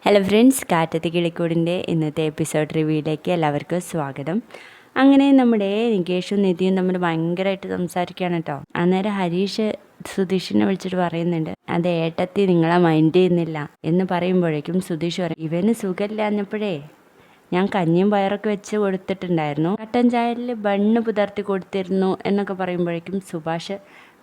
Hello friends, കാറ്റത്ത് കിളിക്കൂടിൻ്റെ ഇന്നത്തെ episode റിവ്യൂയിലേക്ക് എല്ലാവർക്കും സ്വാഗതം. അങ്ങനെ നമ്മുടെ നികേഷും നിധിയും തമ്മിൽ ഭയങ്കരമായിട്ട് സംസാരിക്കുകയാണ് കേട്ടോ. അന്നേരം ഹരീഷ് സുധീഷിനെ വിളിച്ചിട്ട് പറയുന്നുണ്ട്, അത് ഏട്ടത്തി നിങ്ങളെ മൈൻഡ് ചെയ്യുന്നില്ല എന്ന് പറയുമ്പോഴേക്കും സുധീഷ് പറയും, ഇവന് സുഖമില്ലാഞ്ഞപ്പോഴേ ഞാൻ കഞ്ഞിയും പയറൊക്കെ വെച്ച് കൊടുത്തിട്ടുണ്ടായിരുന്നു, കട്ടൻ ചായയിൽ ബണ്ണ് പുതർത്തി കൊടുത്തിരുന്നു എന്നൊക്കെ പറയുമ്പോഴേക്കും സുഭാഷ്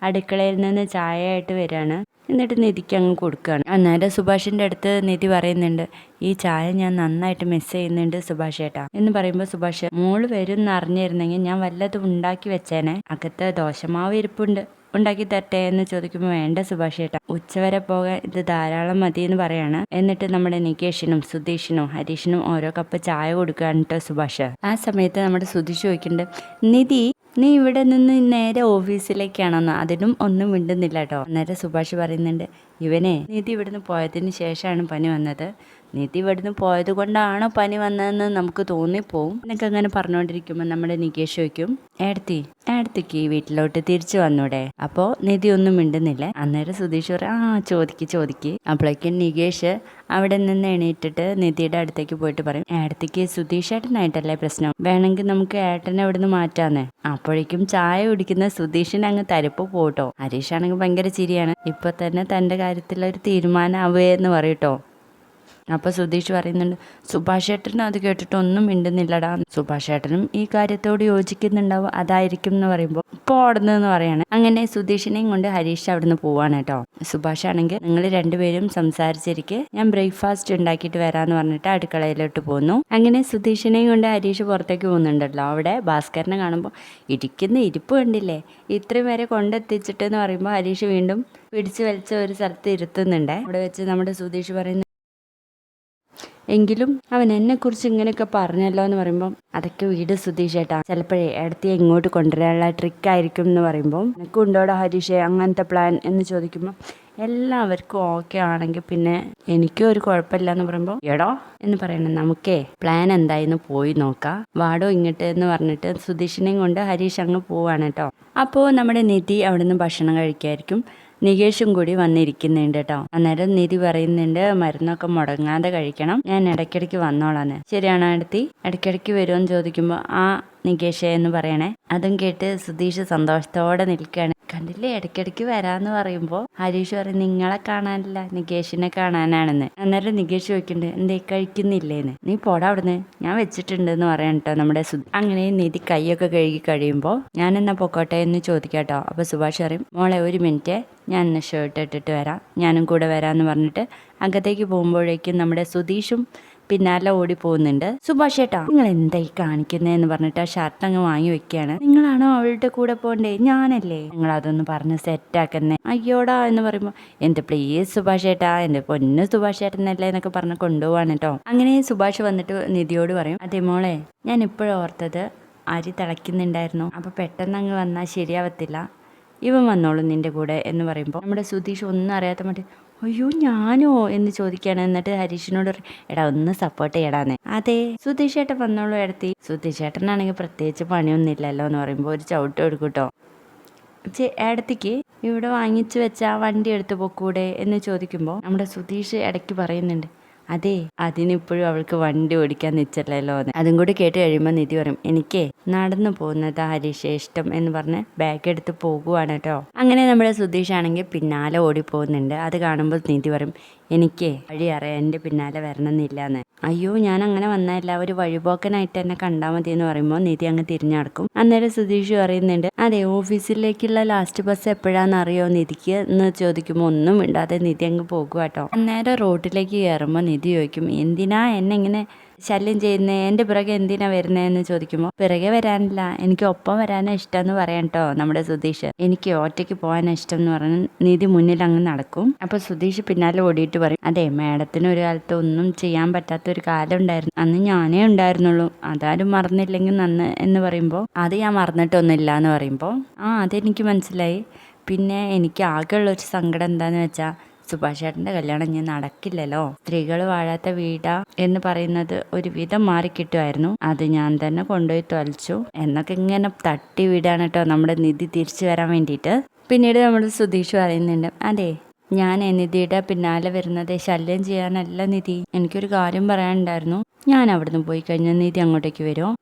അടുക്കളയിൽ നിന്ന് ചായ ആയിട്ട് വരികയാണ്. എന്നിട്ട് നിധിക്ക് അങ്ങ് കൊടുക്കുകയാണ്. അന്നേരം സുഭാഷിൻ്റെ അടുത്ത് നിധി പറയുന്നുണ്ട്, ഈ ചായ ഞാൻ നന്നായിട്ട് മിസ് ചെയ്യുന്നുണ്ട് സുഭാഷ് ഏട്ടാ എന്ന് പറയുമ്പോൾ സുഭാഷ്, മോള് വരും എന്ന് അറിഞ്ഞിരുന്നെങ്കിൽ ഞാൻ വല്ലതും ഉണ്ടാക്കി വെച്ചേനെ, അകത്ത് ദോശമാവ് ഇരിപ്പുണ്ട്, ഉണ്ടാക്കി തരട്ടെ എന്ന് ചോദിക്കുമ്പോൾ വേണ്ട സുഭാഷ് ഏട്ടാ, ഉച്ചവരെ പോകാൻ ഇത് ധാരാളം മതി എന്ന് പറയാണ്. എന്നിട്ട് നമ്മുടെ നികേഷിനും സുധീഷിനും ഹരീഷിനും ഓരോ കപ്പ് ചായ കൊടുക്കുകയാണ് കേട്ടോ സുഭാഷ്. ആ സമയത്ത് നമ്മുടെ സുധീഷ് ചോദിക്കുന്നുണ്ട്, നിധി നീ ഇവിടെ നിന്ന് നേരെ ഓഫീസിലേക്കാണെന്ന്, അതിനും ഒന്നും മിണ്ടുന്നില്ല കേട്ടോ. അന്നേരം സുഭാഷ് പറയുന്നുണ്ട്, ഇവനെ നിധി ഇവിടുന്ന് പോയതിന് ശേഷമാണ് പനി വന്നത്, നിധി ഇവിടുന്ന് പോയത് കൊണ്ടാണോ പനി വന്നതെന്ന് നമുക്ക് തോന്നിപ്പോവും എന്നൊക്കെ അങ്ങനെ പറഞ്ഞുകൊണ്ടിരിക്കുമ്പോൾ നമ്മുടെ നികേഷ് ചോദിക്കും, ഏടത്തിക്ക് ഈ വീട്ടിലോട്ട് തിരിച്ചു വന്നൂടെ? അപ്പോൾ നിധി ഒന്നും മിണ്ടുന്നില്ല. അന്നേരം സുധീഷ് പറയും, ചോദിക്ക്. അപ്പോഴേക്കും നികേഷ് അവിടെ നിന്ന് എണീറ്റിട്ട് നിധിയുടെ അടുത്തേക്ക് പോയിട്ട് പറയും, ഏടത്തിക്ക് സുധീഷ് ഏട്ടനായിട്ടല്ലേ പ്രശ്നം, വേണമെങ്കിൽ നമുക്ക് ഏട്ടനെ ഇവിടുന്ന് മാറ്റാന്നേ. അപ്പോഴേക്കും ചായ കുടിക്കുന്ന സുധീഷിന് അങ്ങ് തരിപ്പ് പോട്ടോ. ഹരീഷ് ആണെങ്കിൽ ഭയങ്കര ചിരിയാണ്, ഇപ്പൊ തന്നെ തന്റെ കാര്യത്തിലൊരു തീരുമാനം ആവുകയെന്ന് പറയട്ടോ. അപ്പോൾ സുധീഷ് പറയുന്നുണ്ട്, സുഭാഷ് ഏട്ടനും അത് കേട്ടിട്ട് ഒന്നും മിണ്ടുന്നില്ലടാ, സുഭാഷ് ഏട്ടനും ഈ കാര്യത്തോട് യോജിക്കുന്നുണ്ടാവും, അതായിരിക്കും എന്ന് പറയുമ്പോൾ പോടുന്നെന്ന് പറയാണ്. അങ്ങനെ സുധീഷിനെയും കൊണ്ട് ഹരീഷ് അവിടുന്ന് പോവാണ് കേട്ടോ. സുഭാഷ് ആണെങ്കിൽ, നിങ്ങൾ രണ്ടുപേരും സംസാരിച്ചിരിക്കെ ഞാൻ ബ്രേക്ക്ഫാസ്റ്റ് ഉണ്ടാക്കിയിട്ട് വരാന്ന് പറഞ്ഞിട്ട് അടുക്കളയിലോട്ട് പോന്നു. അങ്ങനെ സുധീഷിനെയും കൊണ്ട് ഹരീഷ് പുറത്തേക്ക് പോകുന്നുണ്ടല്ലോ. അവിടെ ഭാസ്കരനെ കാണുമ്പോൾ, ഇരിക്കുന്ന ഇരിപ്പ് കണ്ടില്ലേ, ഇത്രയും വരെ കൊണ്ടെത്തിച്ചിട്ട് എന്ന് പറയുമ്പോൾ ഹരീഷ് വീണ്ടും പിടിച്ചു വലിച്ച ഒരു സ്ഥലത്ത് ഇരുത്തുന്നുണ്ട്. അവിടെ വെച്ച് നമ്മുടെ സുധീഷ് പറയുന്നു, എങ്കിലും അവൻ എന്നെക്കുറിച്ച് ഇങ്ങനെയൊക്കെ പറഞ്ഞല്ലോ എന്ന് പറയുമ്പോൾ, അതൊക്കെ വീട് സുധീഷ് ഏട്ടാ, ചിലപ്പോഴേ ഏടത്തിയെ ഇങ്ങോട്ട് കൊണ്ടുവരാനുള്ള ട്രിക്കായിരിക്കും എന്ന് പറയുമ്പോൾ, എനിക്ക് ഉണ്ടോടാ ഹരീഷേ അങ്ങനത്തെ പ്ലാൻ എന്ന് ചോദിക്കുമ്പോൾ, എല്ലാവർക്കും ഓക്കെ ആണെങ്കിൽ പിന്നെ എനിക്കും ഒരു കുഴപ്പമില്ല എന്ന് പറയുമ്പോൾ, എടോ എന്ന് പറയണം, നമുക്കേ പ്ലാൻ എന്തായെന്ന് പോയി നോക്കാം, വാടോ ഇങ്ങോട്ട് എന്ന് പറഞ്ഞിട്ട് സുധീഷിനെയും കൊണ്ട് ഹരീഷ് അങ്ങ് പോവാണ് കേട്ടോ. അപ്പോൾ നമ്മുടെ നിധി അവിടെ നിന്ന് ഭക്ഷണം കഴിക്കായിരിക്കും. നികേഷും കൂടി വന്നിരിക്കുന്നുണ്ട് കേട്ടോ. അന്നേരം നിധി പറയുന്നുണ്ട്, മരുന്നൊക്കെ മുടങ്ങാതെ കഴിക്കണം, ഞാൻ ഇടയ്ക്കിടയ്ക്ക് വന്നോളാന്ന്. ശരിയാണോ അടുത്തി, ഇടയ്ക്കിടയ്ക്ക് വരുമെന്ന് ചോദിക്കുമ്പോൾ, ആ നികേഷേ എന്ന് പറയണേ. അതും കേട്ട് സുധീഷ് സന്തോഷത്തോടെ നിൽക്കുകയാണ്. കണ്ടില്ലേ, ഇടയ്ക്കിടയ്ക്ക് വരാന്ന് പറയുമ്പോൾ ഹരീഷ് പറയും, നിങ്ങളെ കാണാനില്ല നികേഷിനെ കാണാനാണെന്ന്. അന്നേരം നികേഷ് ചോദിക്കുന്നുണ്ട്, എന്തേ കഴിക്കുന്നില്ലേന്ന്, നീ പോടാ അവിടുന്ന്, ഞാൻ വെച്ചിട്ടുണ്ട് എന്ന് പറയാൻ കേട്ടോ നമ്മുടെ അങ്ങനെ നിധി കൈയൊക്കെ കഴുകി കഴിയുമ്പോൾ, ഞാൻ എന്നാ പൊക്കോട്ടെ എന്ന് ചോദിക്കാട്ടോ. അപ്പോൾ സുഭാഷ് പറയും, മോളെ ഒരു മിനിറ്റ്, ഞാൻ ഇന്ന് ഷർട്ട് ഇട്ടിട്ട് വരാം, ഞാനും കൂടെ വരാമെന്ന് പറഞ്ഞിട്ട് അകത്തേക്ക് പോകുമ്പോഴേക്കും നമ്മുടെ സുധീഷും പിന്നാലെ ഓടി പോകുന്നുണ്ട്. സുഭാഷ് ഏട്ടാ നിങ്ങൾ എന്തായി കാണിക്കുന്നതെന്ന് പറഞ്ഞിട്ട് ആ ഷർട്ട് അങ്ങ് വാങ്ങി വെക്കുകയാണ്. നിങ്ങളാണോ അവളുടെ കൂടെ പോകണ്ടേ? ഞാനല്ലേ, നിങ്ങൾ അതൊന്ന് പറഞ്ഞ് സെറ്റാക്കുന്നേ. അയ്യോടാ എന്ന് പറയുമ്പോൾ, എന്റെ പ്ലീസ് സുഭാഷ് ഏട്ടാ, എന്റെ പൊന്ന് സുഭാഷ് ഏട്ടനല്ലേ എന്നൊക്കെ പറഞ്ഞ് കൊണ്ടുപോവാണ് കേട്ടോ. അങ്ങനെ സുഭാഷ് വന്നിട്ട് നിധിയോട് പറയും, അതെ മോളെ, ഞാൻ ഇപ്പോഴും ഓർത്തത് അരി തിളയ്ക്കുന്നുണ്ടായിരുന്നു, അപ്പൊ പെട്ടെന്ന് അങ്ങ് വന്നാൽ ശരിയാവത്തില്ല, ഇവൻ വന്നോളൂ നിന്റെ കൂടെ എന്ന് പറയുമ്പോൾ നമ്മുടെ സുധീഷ് ഒന്നും അറിയാത്ത മറ്റേ, അയ്യോ ഞാനോ എന്ന് ചോദിക്കുകയാണ്. എന്നിട്ട് ഹരീഷിനോട് എടാ ഒന്ന് സപ്പോർട്ട് ചെയ്യടാന്നേ. അതെ സുധീഷ് ഏട്ടൻ വന്നോളൂ എടുത്തി. സുധീഷ് ഏട്ടനാണെങ്കിൽ പ്രത്യേകിച്ച് പണിയൊന്നും ഇല്ലല്ലോ എന്ന് പറയുമ്പോൾ ഒരു ചവിട്ട് എടുക്കൂട്ടോ. ഏടത്തിക്ക് ഇവിടെ വാങ്ങിച്ചു വെച്ച ആ വണ്ടി എടുത്ത് പൊക്കൂടെ എന്ന് ചോദിക്കുമ്പോൾ നമ്മുടെ സുധീഷ് ഇടയ്ക്ക് പറയുന്നുണ്ട്, അതെ അതിനിപ്പോഴും അവൾക്ക് വണ്ടി ഓടിക്കാൻ നിച്ചല്ലല്ലോ എന്ന്. അതും കൂടി കേട്ട് കഴിയുമ്പോൾ നിധി പറയും, എനിക്കേ നടന്നു പോകുന്നത് ഹരീഷേ ഇഷ്ടം എന്ന് പറഞ്ഞ് ബാഗ് എടുത്ത് പോകുവാണ് കേട്ടോ. അങ്ങനെ നമ്മുടെ സുധീഷ് ആണെങ്കിൽ പിന്നാലെ ഓടി പോകുന്നുണ്ട്. അത് കാണുമ്പോൾ നിധി പറയും, എനിക്കേ വഴി അറിയാം, എൻ്റെ പിന്നാലെ വരണമെന്നില്ലാന്ന്. അയ്യോ ഞാൻ അങ്ങനെ വന്നതല്ല, ഒരു വഴിപോക്കനായിട്ട് എന്നെ കണ്ടാൽ മതി എന്ന് പറയുമ്പോൾ നിധി അങ്ങ് തിരിഞ്ഞടക്കും. അന്നേരം സുധീഷ് പറയുന്നുണ്ട്, അതെ ഓഫീസിലേക്കുള്ള ലാസ്റ്റ് ബസ് എപ്പോഴാന്ന് അറിയോ നിധിക്ക് എന്ന് ചോദിക്കുമ്പോൾ ഒന്നും ഇണ്ടാതെ നിധി അങ്ങ് പോകുക കേട്ടോ. അന്നേരം റോഡിലേക്ക് കയറുമ്പോൾ നിധി ചോദിക്കും, എന്തിനാ എന്നെ ഇങ്ങനെ ശല്യം ചെയ്യുന്നേ, എൻ്റെ പിറകെ എന്തിനാ വരുന്നതെന്ന് ചോദിക്കുമ്പോൾ, പിറകെ വരാനില്ല, എനിക്ക് ഒപ്പം വരാനാ ഇഷ്ടം എന്ന് പറയാൻ കേട്ടോ നമ്മുടെ സുധീഷ്. എനിക്ക് ഒറ്റയ്ക്ക് പോകാനാ ഇഷ്ടം എന്ന് പറഞ്ഞ് നിധി മുന്നിൽ അങ്ങ് നടക്കും. അപ്പൊ സുധീഷ് പിന്നാലെ ഓടിയിട്ട് പറയും, അതെ മാഡത്തിന് ഒരു കാലത്ത് ഒന്നും ചെയ്യാൻ പറ്റാത്തൊരു കാലം ഉണ്ടായിരുന്നു, അന്ന് ഞാനേ ഉണ്ടായിരുന്നുള്ളൂ, അതാരും മറന്നില്ലെങ്കിൽ നന്ന് എന്ന് പറയുമ്പോൾ, അത് ഞാൻ മറന്നിട്ടൊന്നുമില്ല എന്ന് പറയുമ്പോൾ, അതെനിക്ക് മനസ്സിലായി, പിന്നെ എനിക്ക് ആകെയുള്ളൊരു സങ്കടം എന്താന്ന് വെച്ചാൽ സുഭാഷ് ചേട്ടൻ്റെ കല്യാണം ഞാൻ നടക്കില്ലല്ലോ, സ്ത്രീകൾ വാഴാത്ത വീടാ എന്ന് പറയുന്നത് ഒരു വിധം മാറിക്കിട്ടുമായിരുന്നു, അത് ഞാൻ തന്നെ കൊണ്ടുപോയി തൊലച്ചു എന്നൊക്കെ ഇങ്ങനെ തട്ടി വിടാണ് കേട്ടോ നമ്മുടെ നിധി തിരിച്ചു വരാൻ വേണ്ടിയിട്ട്. പിന്നീട് നമ്മുടെ സുധീഷ് പറയുന്നുണ്ട്, അതെ ഞാൻ നിധിയുടെ പിന്നാലെ വരുന്നത് ശല്യം ചെയ്യാനല്ല നിധി, എനിക്കൊരു കാര്യം പറയാനുണ്ടായിരുന്നു. ഞാൻ അവിടുന്ന് പോയി കഴിഞ്ഞാൽ നിധി അങ്ങോട്ടേക്ക് വരുമോ?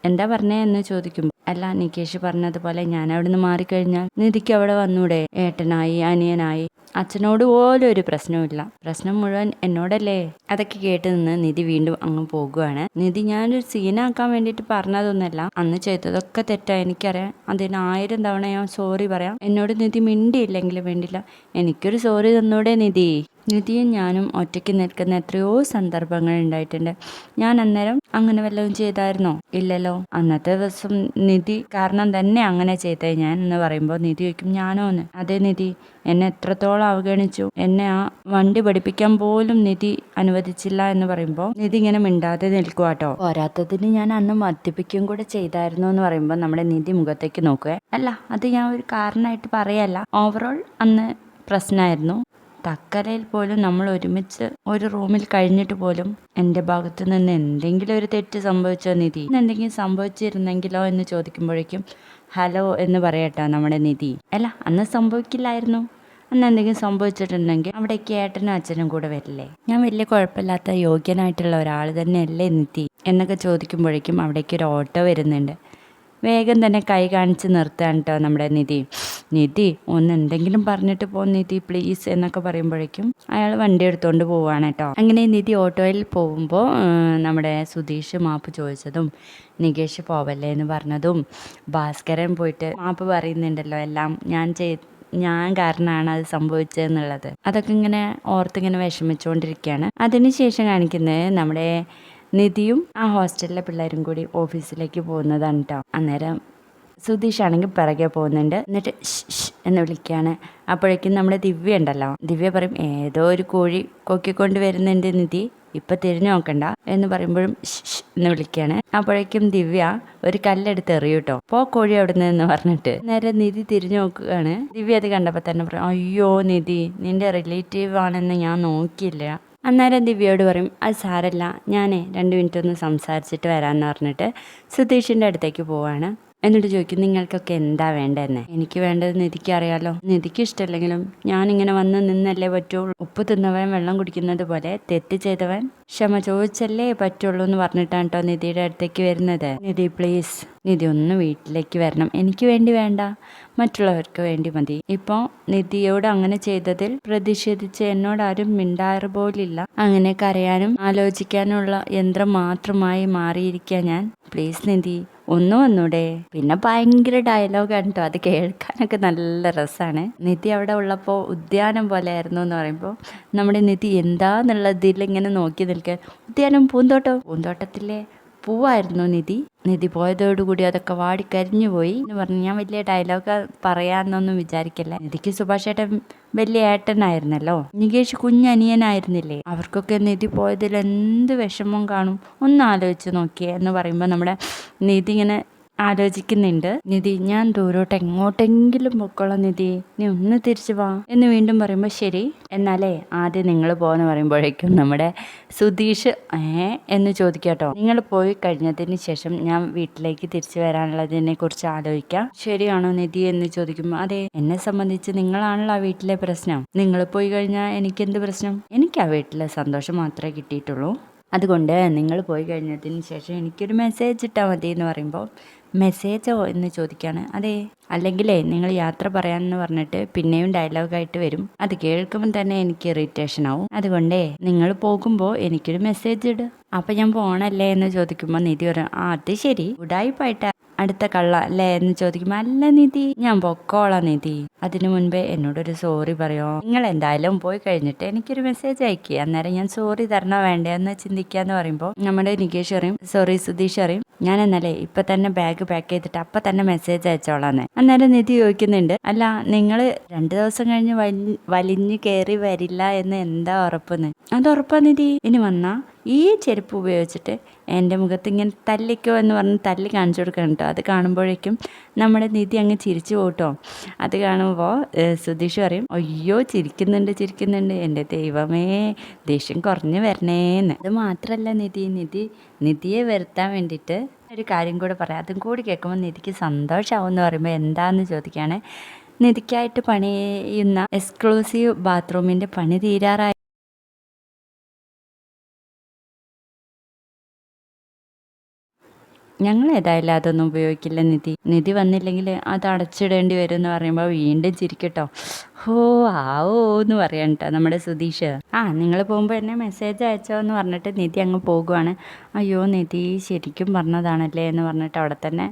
എന്താ പറഞ്ഞേ എന്ന് ചോദിക്കുമ്പോൾ, അല്ല നികേഷ് പറഞ്ഞതുപോലെ ഞാൻ അവിടുന്ന് മാറിക്കഴിഞ്ഞാൽ നിധിക്ക് അവിടെ വന്നൂടെ? ഏട്ടനായി, അനിയനായി, അച്ഛനോട് പോലും ഒരു പ്രശ്നവുമില്ല, പ്രശ്നം മുഴുവൻ എന്നോടല്ലേ? അതൊക്കെ കേട്ട് നിന്ന് നിധി വീണ്ടും അങ്ങ് പോകുകയാണ്. നിധി ഞാനൊരു സീനാക്കാൻ വേണ്ടിയിട്ട് പറഞ്ഞതൊന്നുമല്ല, അന്ന് ചെയ്തതൊക്കെ തെറ്റാ എനിക്കറിയാം, അതിന് 1000 തവണ ഞാൻ സോറി പറയാം. എന്നോട് നിധി മിണ്ടിയില്ലെങ്കിലും വേണ്ടില്ല, എനിക്കൊരു സോറി തന്നൂടെ നിധി? നിധിയും ഞാനും ഒറ്റയ്ക്ക് നിൽക്കുന്ന എത്രയോ സന്ദർഭങ്ങൾ ഉണ്ടായിട്ടുണ്ട്. ഞാൻ അന്നേരം അങ്ങനെ വല്ലതും ചെയ്തായിരുന്നോ? ഇല്ലല്ലോ. അന്നത്തെ ദിവസം നിധി കാരണം തന്നെ അങ്ങനെ ചെയ്തേ ഞാൻ എന്ന് പറയുമ്പോൾ നിധി ചോദിക്കും, ഞാനോ എന്ന്? അതെ നിധി, എന്നെ എത്രത്തോളം അവഗണിച്ചു, എന്നെ ആ വണ്ടി പഠിപ്പിക്കാൻ പോലും നിധി അനുവദിച്ചില്ല എന്ന് പറയുമ്പോൾ നിധി ഇങ്ങനെ മിണ്ടാതെ നിൽക്കുവാട്ടോ. പോരാത്തതിന് ഞാൻ അന്ന് മദ്യപിക്കുകയും കൂടെ ചെയ്തായിരുന്നു എന്ന് പറയുമ്പോൾ നമ്മുടെ നിധി മുഖത്തേക്ക് നോക്കുക. അല്ല, അത് ഞാൻ ഒരു കാരണമായിട്ട് പറയല്ല, ഓവറോൾ അന്ന് പ്രശ്നമായിരുന്നു. തക്കലയിൽ പോലും നമ്മൾ ഒരുമിച്ച് ഒരു റൂമിൽ കഴിഞ്ഞിട്ട് പോലും എൻ്റെ ഭാഗത്തു നിന്ന് എന്തെങ്കിലും ഒരു തെറ്റ് സംഭവിച്ചോ നിധി? എന്തെങ്കിലും സംഭവിച്ചിരുന്നെങ്കിലോ എന്ന് ചോദിക്കുമ്പോഴേക്കും ഹലോ എന്ന് പറയട്ടോ നമ്മുടെ നിധി. അല്ല, അന്ന് സംഭവിക്കില്ലായിരുന്നു. അന്ന് എന്തെങ്കിലും സംഭവിച്ചിട്ടുണ്ടെങ്കിൽ അവിടേക്ക് ഏട്ടനും അച്ഛനും കൂടെ വരില്ലേ? ഞാൻ വലിയ കുഴപ്പമില്ലാത്ത യോഗ്യനായിട്ടുള്ള ഒരാൾ തന്നെയല്ലേ നിധി എന്നൊക്കെ ചോദിക്കുമ്പോഴേക്കും അവിടേക്ക് ഒരു ഓട്ടോ വരുന്നുണ്ട്. വേഗം തന്നെ കൈ കാണിച്ച് നിർത്തുകയാണ് കേട്ടോ നമ്മുടെ നിധി. നിധി ഒന്ന് എന്തെങ്കിലും പറഞ്ഞിട്ട് പോ നിധി പ്ലീസ് എന്നൊക്കെ പറയുമ്പോഴേക്കും അയാൾ വണ്ടി എടുത്തുകൊണ്ട് പോവുകയാണ് കേട്ടോ. അങ്ങനെ നിധി ഓട്ടോയിൽ പോകുമ്പോൾ നമ്മുടെ സുധീഷ് മാപ്പ് ചോദിച്ചതും നികേഷ് പോവല്ലേ എന്ന് പറഞ്ഞതും ഭാസ്കരൻ പോയിട്ട് മാപ്പ് പറയുന്നുണ്ടല്ലോ, എല്ലാം ഞാൻ കാരണമാണ് അത് സംഭവിച്ചതെന്നുള്ളത്, അതൊക്കെ ഇങ്ങനെ ഓർത്തിങ്ങനെ വിഷമിച്ചുകൊണ്ടിരിക്കുകയാണ്. അതിനുശേഷം കാണിക്കുന്നത് നമ്മുടെ നിധിയും ആ ഹോസ്റ്റലിലെ പിള്ളേരും കൂടി ഓഫീസിലേക്ക് പോകുന്നതാണ് കേട്ടോ. അന്നേരം സുധീഷ് ആണെങ്കിൽ പിറകെ പോകുന്നുണ്ട്. എന്നിട്ട് എന്ന് വിളിക്കുകയാണ്. അപ്പോഴേക്കും നമ്മുടെ ദിവ്യ ഉണ്ടല്ലോ, ദിവ്യ പറയും, ഏതോ ഒരു കോഴി കൊക്കിക്കൊണ്ട് വരുന്നുണ്ട് നിധി, ഇപ്പം തിരിഞ്ഞു നോക്കണ്ട എന്ന് പറയുമ്പോഴും എന്ന് വിളിക്കുകയാണ്. അപ്പോഴേക്കും ദിവ്യ ഒരു കല്ലെടുത്ത് എറിയും കേട്ടോ. പോ കോഴി അവിടുന്ന് എന്ന് പറഞ്ഞിട്ട് നേരെ നിധി തിരിഞ്ഞു നോക്കുകയാണ്. ദിവ്യ അത് കണ്ടപ്പോൾ തന്നെ പറയും, അയ്യോ നിധി, നിന്റെ റിലേറ്റീവ് ആണെന്ന് ഞാൻ നോക്കിയില്ല. അന്നേരം ദിവ്യയോട് പറയും, അത് സാരല്ല, ഞാനേ 2 മിനിറ്റ് ഒന്ന് സംസാരിച്ചിട്ട് വരാമെന്ന് പറഞ്ഞിട്ട് സുധീഷിൻ്റെ അടുത്തേക്ക് പോവാണ്. എന്നിട്ട് ചോദിക്കും, നിങ്ങൾക്കൊക്കെ എന്താ വേണ്ടതെന്ന്? എനിക്ക് വേണ്ടത് നിധിക്ക് അറിയാലോ, നിധിക്ക് ഇഷ്ടമല്ലെങ്കിലും ഞാനിങ്ങനെ വന്ന് നിന്നല്ലേ പറ്റുള്ളൂ. ഉപ്പ് തിന്നവൻ വെള്ളം കുടിക്കുന്നത് പോലെ തെറ്റ് ചെയ്തവൻ ക്ഷമ ചോദിച്ചല്ലേ പറ്റുള്ളൂ എന്ന് പറഞ്ഞിട്ടാണ് കേട്ടോ നിധിയുടെ അടുത്തേക്ക് വരുന്നത്. നിധി പ്ലീസ്, നിധി ഒന്ന് വീട്ടിലേക്ക് വരണം, എനിക്ക് വേണ്ടി വേണ്ട, മറ്റുള്ളവർക്ക് വേണ്ടി മതി. ഇപ്പോൾ നിധിയോട് അങ്ങനെ ചെയ്തതിൽ പ്രതിഷേധിച്ച് എന്നോട് ആരും മിണ്ടാറ് പോലില്ല. അങ്ങനെ കരയാനും ആലോചിക്കാനുള്ള യന്ത്രം മാത്രമായി മാറിയിരിക്കുക ഞാൻ. പ്ലീസ് നിധി ഒന്ന് വന്നൂടെ? പിന്നെ ഭയങ്കര ഡയലോഗാണ് കേട്ടോ, അത് കേൾക്കാനൊക്കെ നല്ല രസമാണ്. നിധി അവിടെ ഉള്ളപ്പോൾ ഉദ്യാനം പോലെ ആയിരുന്നു എന്ന് പറയുമ്പോൾ നമ്മുടെ നിധി എന്താന്നുള്ളതിൽ ഇങ്ങനെ നോക്കി നിൽക്കുക. ഉദ്യാനം പൂന്തോട്ടത്തിലെ പൂവായിരുന്നു നിധി. നിധി പോയതോടുകൂടി അതൊക്കെ വാടിക്കരിഞ്ഞു പോയി എന്ന് പറഞ്ഞു. ഞാൻ വലിയ ഡയലോഗ് പറയാന്നൊന്നും വിചാരിക്കില്ല. നിധിക്ക് സുഭാഷ് ഏട്ടൻ വലിയ ഏട്ടനായിരുന്നല്ലോ, നികേഷ് കുഞ്ഞനിയനായിരുന്നില്ലേ, അവർക്കൊക്കെ നിധി പോയതിൽ എന്ത് വിഷമം കാണും, ഒന്ന് ആലോചിച്ച് നോക്കിയേ എന്ന് പറയുമ്പോൾ നമ്മുടെ നിധി ഇങ്ങനെ ആലോചിക്കുന്നുണ്ട്. നിധി, ഞാൻ ദൂരോട്ട് എങ്ങോട്ടെങ്കിലും പൊക്കോളാം നിധി, നീ ഒന്ന് തിരിച്ചു വാ എന്ന് വീണ്ടും പറയുമ്പോൾ ശരി, എന്നാലേ ആദ്യം നിങ്ങൾ പോന്ന് പറയുമ്പോഴേക്കും നമ്മുടെ സുധീഷ് എന്ന് ചോദിക്കാട്ടോ. നിങ്ങൾ പോയി കഴിഞ്ഞതിന് ശേഷം ഞാൻ വീട്ടിലേക്ക് തിരിച്ചു വരാനുള്ളതിനെ കുറിച്ച് ആലോചിക്കാം, ശരിയാണോ നിധി എന്ന് ചോദിക്കുമ്പോൾ അതെ, എന്നെ സംബന്ധിച്ച് നിങ്ങളാണല്ലോ ആ വീട്ടിലെ പ്രശ്നം, നിങ്ങൾ പോയി കഴിഞ്ഞാൽ എനിക്കെന്ത് പ്രശ്നം? എനിക്ക് ആ വീട്ടിലെ സന്തോഷം മാത്രമേ കിട്ടിയിട്ടുള്ളൂ, അതുകൊണ്ട് നിങ്ങൾ പോയി കഴിഞ്ഞതിന് ശേഷം എനിക്കൊരു മെസ്സേജ് ഇട്ടാൽ മതി എന്ന് പറയുമ്പോൾ മെസ്സേജോ എന്ന് ചോദിക്കുകയാണ്. അതെ, അല്ലെങ്കിലേ നിങ്ങൾ യാത്ര പറയാമെന്ന് പറഞ്ഞിട്ട് പിന്നെയും ഡയലോഗായിട്ട് വരും, അത് കേൾക്കുമ്പോൾ തന്നെ എനിക്ക് ഇറിറ്റേഷൻ ആവും, അതുകൊണ്ടേ നിങ്ങൾ പോകുമ്പോൾ എനിക്കൊരു മെസ്സേജ് ഇട്. അപ്പം ഞാൻ പോണല്ലേ എന്ന് ചോദിക്കുമ്പോൾ നിധി പറയും, അത് ശരി, ഉടായിപ്പായിട്ടാ അടുത്ത കള്ള അല്ലേ എന്ന് ചോദിക്കുമ്പോൾ അല്ല നിധി, ഞാൻ പൊക്കോളാം നിധി, അതിനു മുൻപേ എന്നോടൊരു സോറി പറയോ? നിങ്ങൾ എന്തായാലും പോയി കഴിഞ്ഞിട്ട് എനിക്കൊരു മെസ്സേജ് അയക്കുക, അന്നേരം ഞാൻ സോറി തരണോ വേണ്ടേ എന്ന് ചിന്തിക്കാന്ന് പറയുമ്പോൾ നമ്മുടെ നികേഷ് പറയും, സോറി സുധീഷ് പറയും, ഞാൻ എന്നല്ലേ ഇപ്പൊ തന്നെ ബാഗ് പാക്ക് ചെയ്തിട്ട് അപ്പൊ തന്നെ മെസ്സേജ് അയച്ചോളാന്ന്. അന്നേരം നിധി ചോദിക്കുന്നുണ്ട്, അല്ല നിങ്ങൾ 2 ദിവസം കഴിഞ്ഞ് വലിഞ്ഞു കയറി വരില്ല എന്ന് എന്താ ഉറപ്പെന്ന്? അത് ഉറപ്പാ നിധി, ഇനി വന്നാ ഈ ചെരുപ്പ് ഉപയോഗിച്ചിട്ട് എൻ്റെ മുഖത്ത് ഇങ്ങനെ തല്ലിക്കോ എന്ന് പറഞ്ഞ് തല്ലി കാണിച്ചു കൊടുക്കണം കേട്ടോ. അത് കാണുമ്പോഴേക്കും നമ്മുടെ നിധി അങ്ങ് ചിരിച്ചു പോട്ടോ. അത് കാണുമ്പോൾ സുധീഷ് പറയും, അയ്യോ ചിരിക്കുന്നുണ്ട്, എൻ്റെ ദൈവമേ ദേഷ്യം കുറഞ്ഞു വരണേന്ന്. അത് മാത്രമല്ല നിധിയെ വരുത്താൻ വേണ്ടിയിട്ട് ഒരു കാര്യം കൂടെ പറയാം, അതും കൂടി കേൾക്കുമ്പോൾ നിധിക്ക് സന്തോഷമാവും എന്ന് പറയുമ്പോൾ എന്താന്ന് ചോദിക്കുകയാണ്. നിധിക്കായിട്ട് പണിയുന്ന എക്സ്ക്ലൂസീവ് ബാത്റൂമിൻ്റെ പണി തീരാറായി. ഞങ്ങൾ ഏതായാലും അതൊന്നും ഉപയോഗിക്കില്ല നിധി വന്നില്ലെങ്കിൽ അത് അടച്ചിടേണ്ടി വരും എന്ന് പറയുമ്പോൾ വീണ്ടും ചിരിക്കട്ടോ. ഹോ ആവോ എന്ന് പറയാൻ കേട്ടോ നമ്മുടെ സുധീഷ്. നിങ്ങൾ പോകുമ്പോൾ എന്നെ മെസ്സേജ് അയച്ചോ എന്ന് പറഞ്ഞിട്ട് നിധി അങ്ങ് പോകുവാണ്. അയ്യോ നിധി ശരിക്കും പറഞ്ഞതാണല്ലേ എന്ന് പറഞ്ഞിട്ട് അവിടെ തന്നെ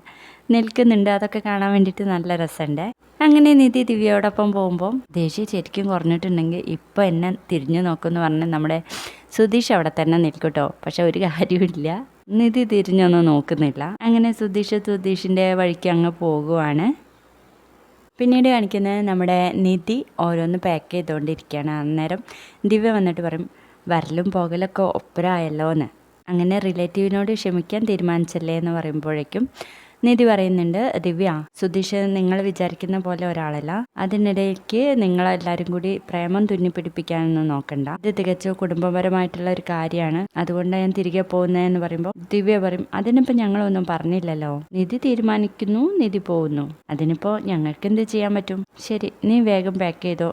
നിൽക്കുന്നുണ്ട്. അതൊക്കെ കാണാൻ വേണ്ടിയിട്ട് നല്ല രസമുണ്ട്. അങ്ങനെ നിധി ദിവ്യയോടൊപ്പം പോകുമ്പോൾ ദേഷ്യം ശരിക്കും കുറഞ്ഞിട്ടുണ്ടെങ്കിൽ ഇപ്പോൾ എന്നെ തിരിഞ്ഞു നോക്കുമെന്ന് പറഞ്ഞ് നമ്മുടെ സുധീഷ് അവിടെ തന്നെ നിൽക്കട്ടോ. പക്ഷെ ഒരു കാര്യമില്ല, നിധി തിരിഞ്ഞൊന്നും നോക്കുന്നില്ല. അങ്ങനെ സുധീഷിൻ്റെ വഴിക്ക് അങ്ങ് പോകുവാണ്. പിന്നീട് കാണിക്കുന്നത് നമ്മുടെ നിധി ഓരോന്ന് പാക്ക് ചെയ്തുകൊണ്ടിരിക്കുകയാണ്. അന്നേരം ദിവ്യ വന്നിട്ട് പറയും, വരലും പോകലൊക്കെ ഒപ്പരായല്ലോ എന്ന്. അങ്ങനെ റിലേറ്റീവിനോട് ക്ഷമിക്കാൻ തീരുമാനിച്ചല്ലേ എന്ന് പറയുമ്പോഴേക്കും നിധി പറയുന്നുണ്ട്, ദിവ്യ, സുധീഷ് നിങ്ങൾ വിചാരിക്കുന്ന പോലെ ഒരാളല്ല. അതിനിടയ്ക്ക് നിങ്ങളെല്ലാവരും കൂടി പ്രേമം തുന്നിപ്പിടിപ്പിക്കാനൊന്നും നോക്കണ്ട. ഇത് തികച്ചും കുടുംബപരമായിട്ടുള്ള ഒരു കാര്യമാണ്. അതുകൊണ്ട് ഞാൻ തിരികെ പോകുന്നതെന്ന് പറയുമ്പോൾ ദിവ്യ പറയും, അതിനിപ്പോൾ ഞങ്ങളൊന്നും പറഞ്ഞില്ലല്ലോ. നിധി തീരുമാനിക്കുന്നു, നിധി പോകുന്നു. അതിനിപ്പോൾ ഞങ്ങൾക്ക് എന്ത് ചെയ്യാൻ പറ്റും? ശരി, നീ വേഗം പാക്ക് ചെയ്തോ.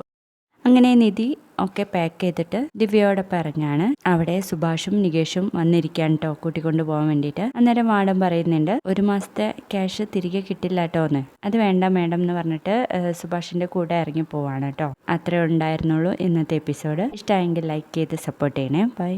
അങ്ങനെ നിധി ഒക്കെ പാക്ക് ചെയ്തിട്ട് ദിവ്യയോടൊപ്പം ഇറങ്ങാണ്. അവിടെ സുഭാഷും നികേഷും വന്നിരിക്കാൻ കേട്ടോ, കൂട്ടിക്കൊണ്ടു പോകാൻ വേണ്ടിയിട്ട്. അന്നേരം വാർഡൻ പറയുന്നുണ്ട്, 1 മാസത്തെ ക്യാഷ് തിരികെ കിട്ടില്ല കേട്ടോ എന്ന്. അത് വേണ്ട മേഡം എന്ന് പറഞ്ഞിട്ട് സുഭാഷിന്റെ കൂടെ ഇറങ്ങി പോവാണ് കേട്ടോ. അത്രേ ഉണ്ടായിരുന്നുള്ളൂ ഇന്നത്തെ എപ്പിസോഡ്. ഇഷ്ടമായെങ്കിൽ ലൈക്ക് ചെയ്ത് സപ്പോർട്ട് ചെയ്യണേ. ബൈ.